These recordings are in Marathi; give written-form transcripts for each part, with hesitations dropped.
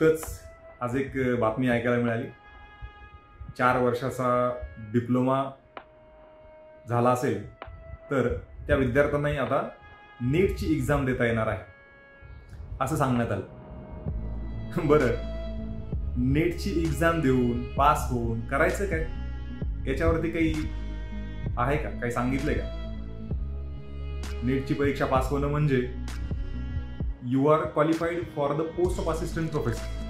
नुकतंच आज एक बातमी ऐकायला मिळाली. 4 वर्षाचा डिप्लोमा झाला असेल तर त्या विद्यार्थ्यांनाही आता नीटची एक्झाम देता येणार आहे असं सांगण्यात आलं. बरं, नीटची एक्झाम देऊन पास होऊन करायचं काय? याच्यावरती काही आहे का? काही सांगितलंय का? नीटची परीक्षा पास होणं म्हणजे you are qualified for the post of assistant professor.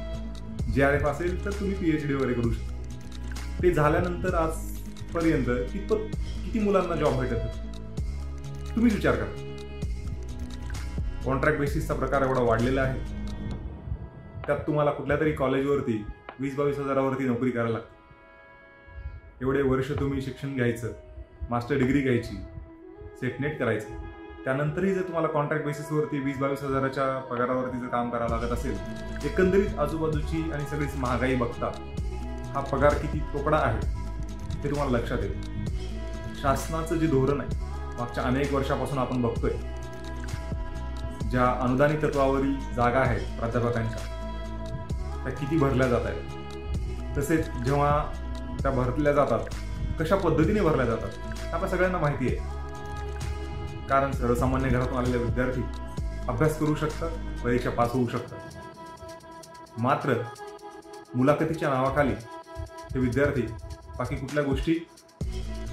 JRF असेल तर तुम्ही PhD वगैरे करू शकता. ते झाल्यानंतर आजपर्यंत किती मुलांना जॉब भेटत? तुम्हीच विचार करा. कॉन्ट्रॅक्ट बेसिसचा प्रकार एवढा वाढलेला आहे. त्यात तुम्हाला कुठल्या तरी कॉलेजवरती 20-22 हजारावरती नोकरी करायला लागते. एवढे वर्ष तुम्ही शिक्षण घ्यायचं, मास्टर डिग्री घ्यायची, सेटनेट करायचं, त्यानंतरही जर तुम्हाला कॉन्ट्रॅक्ट बेसिसवरती 20-22 हजाराच्या पगारावरती जर काम करावं लागत असेल, एकंदरीत आजूबाजूची आणि सगळीच महागाई बघता हा पगार किती तोकडा आहे ते तुम्हाला लक्षात येईल. शासनाचं जे धोरण आहे मागच्या अनेक वर्षापासून आपण बघतोय, ज्या अनुदानित तत्वावरील जागा आहेत प्राध्यापकांच्या त्या किती भरल्या जात आहेत, तसेच जेव्हा त्या भरल्या जातात कशा पद्धतीने भरल्या जातात आपल्या सगळ्यांना माहिती आहे. कारण सर्वसामान्य घरातून आलेले विद्यार्थी अभ्यास करू शकतात, परीक्षा पास होऊ शकतात. मात्र मुलाखतीच्या नावाखाली ते विद्यार्थी बाकी कुठल्या गोष्टी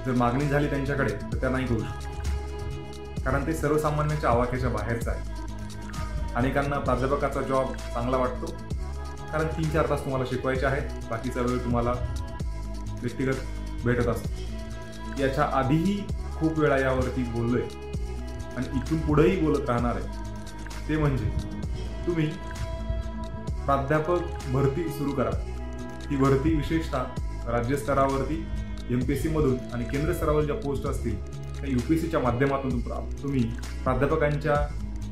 जर मागणी झाली त्यांच्याकडे तर त्या नाही करू शकत, कारण ते सर्वसामान्यांच्या आवाक्याच्या बाहेरचं आहे. अनेकांना प्राध्यापकाचा जॉब चांगला वाटतो कारण 3-4 तास तुम्हाला शिकवायचे आहेत, बाकीचा वेळ तुम्हाला व्यक्तिगत भेटत असतो. याच्या आधीही खूप वेळा यावरती बोललोय आणि इथून पुढेही बोलत राहणार आहे. ते म्हणजे तुम्ही प्राध्यापक भरती सुरू करा. ती भरती विशेषतः राज्यस्तरावरती MPSC मधून आणि केंद्र स्तरावर ज्या पोस्ट असतील त्या UPSCच्या माध्यमातून तुम्ही प्राध्यापकांच्या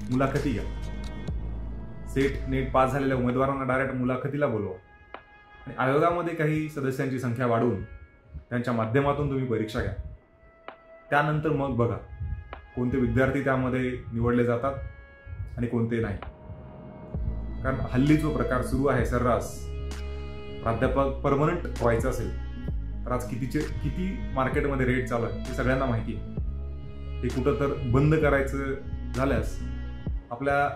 मुलाखती घ्या. सेट नेट पास झालेल्या उमेदवारांना डायरेक्ट मुलाखतीला बोलवा आणि आयोगामध्ये काही सदस्यांची संख्या वाढवून त्यांच्या माध्यमातून तुम्ही परीक्षा घ्या. त्यानंतर मग बघा कोणते विद्यार्थी त्यामध्ये निवडले जातात आणि कोणते नाही. कारण हल्ली जो प्रकार सुरू आहे सर्रास, प्राध्यापक परमनंट व्हायचं असेल तर आज किती मार्केटमध्ये रेट चालू आहे ते सगळ्यांना माहिती आहे. ते कुठं तर बंद करायचं झाल्यास आपल्या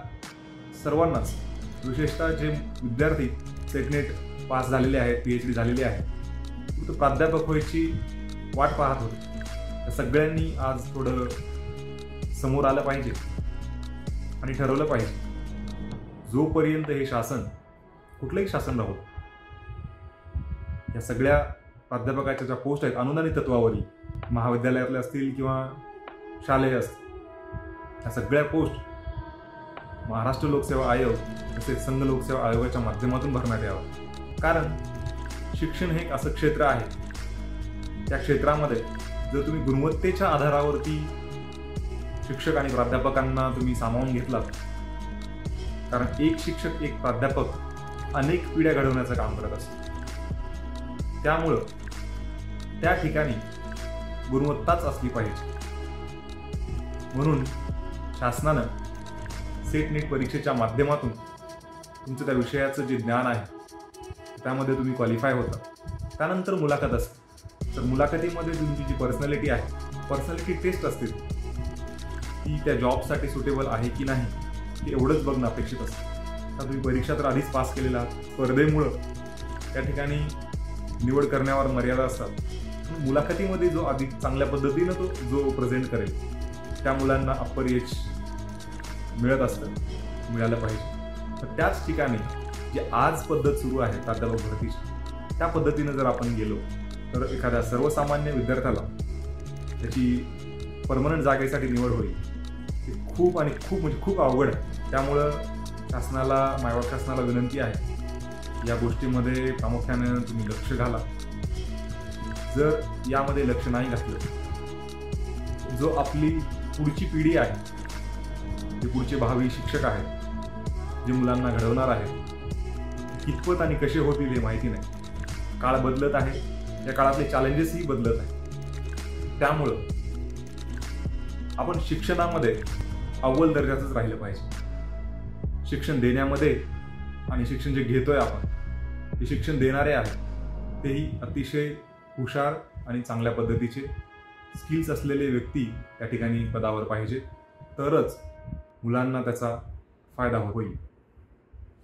सर्वांनाच, विशेषतः जे विद्यार्थी सेटनेट पास झालेले आहेत, PhD झालेले आहेत, कुठं प्राध्यापक व्हायची वाट पाहत होते, त्या सगळ्यांनी आज थोडं समोर आलं पाहिजे आणि ठरवलं पाहिजे. जोपर्यंत हे शासन, कुठलंही शासन राहू, या सगळ्या प्राध्यापकाच्या ज्या पोस्ट आहेत अनुदानित तत्वावरील, महाविद्यालयातले असतील किंवा शालेय असतील, या सगळ्या पोस्ट महाराष्ट्र लोकसेवा आयोग तसेच संघ लोकसेवा आयोगाच्या माध्यमातून भरण्यात यावं. कारण शिक्षण हे एक असं क्षेत्र आहे, त्या क्षेत्रामध्ये जर तुम्ही गुणवत्तेच्या आधारावरती शिक्षक आणि प्राध्यापकांना तुम्ही सामावून घेतलात, कारण एक शिक्षक एक प्राध्यापक अनेक पिढ्या घडवण्याचं काम करत असतो, त्यामुळं त्या ठिकाणी गुणवत्ताच असली पाहिजे. म्हणून शासनानं सेट नेट परीक्षेच्या माध्यमातून तुमचं त्या विषयाचं जे ज्ञान आहे त्यामध्ये तुम्ही क्वालिफाय होता, त्यानंतर मुलाखत असते. तर मुलाखतीमध्ये तुमची जी पर्सनॅलिटी आहे, पर्सनॅलिटी टेस्ट असते, ती त्या जॉबसाठी सुटेबल आहे की नाही हे एवढंच बघणं अपेक्षित असतं. तर तुम्ही परीक्षा तर आधीच पास केलेला, स्पर्धेमुळं त्या ठिकाणी निवड करण्यावर मर्यादा असतात. मुलाखतीमध्ये जो अधिक चांगल्या पद्धतीनं तो जो प्रेझेंट करेल त्या मुलांना अप्पर एज मिळत असतं, मिळालं पाहिजे. तर त्याच ठिकाणी जी आज पद्धत सुरू आहे प्राध्यापक भरतीची, त्या पद्धतीनं जर आपण गेलो तर एखाद्या सर्वसामान्य विद्यार्थ्याला त्याची परमनंट जागेसाठी निवड होईल. ते खूप आणि खूप म्हणजे खूप अवघड आहे. त्यामुळं शासनाला, मायबाप शासनाला विनंती आहे, या गोष्टीमध्ये प्रामुख्याने तुम्ही लक्ष घाला. जर यामध्ये लक्ष नाही घातलं, जो आपली पुढची पिढी आहे, जे पुढचे भावी शिक्षक आहेत, जे मुलांना घडवणार आहेत, कितपत आणि कसे होतील हे माहिती नाही. काळ बदलत आहे, या काळातले चॅलेंजेसही बदलत आहेत. त्यामुळं आपण शिक्षणामध्ये अव्वल दर्जाचंच राहिलं पाहिजे. शिक्षण देण्यामध्ये आणि शिक्षण जे घेतोय आपण, हे शिक्षण देणारे आहेत तेही अतिशय हुशार आणि चांगल्या पद्धतीचे स्किल्स असलेले व्यक्ती त्या ठिकाणी पदावर पाहिजे, तरच मुलांना त्याचा फायदा होईल.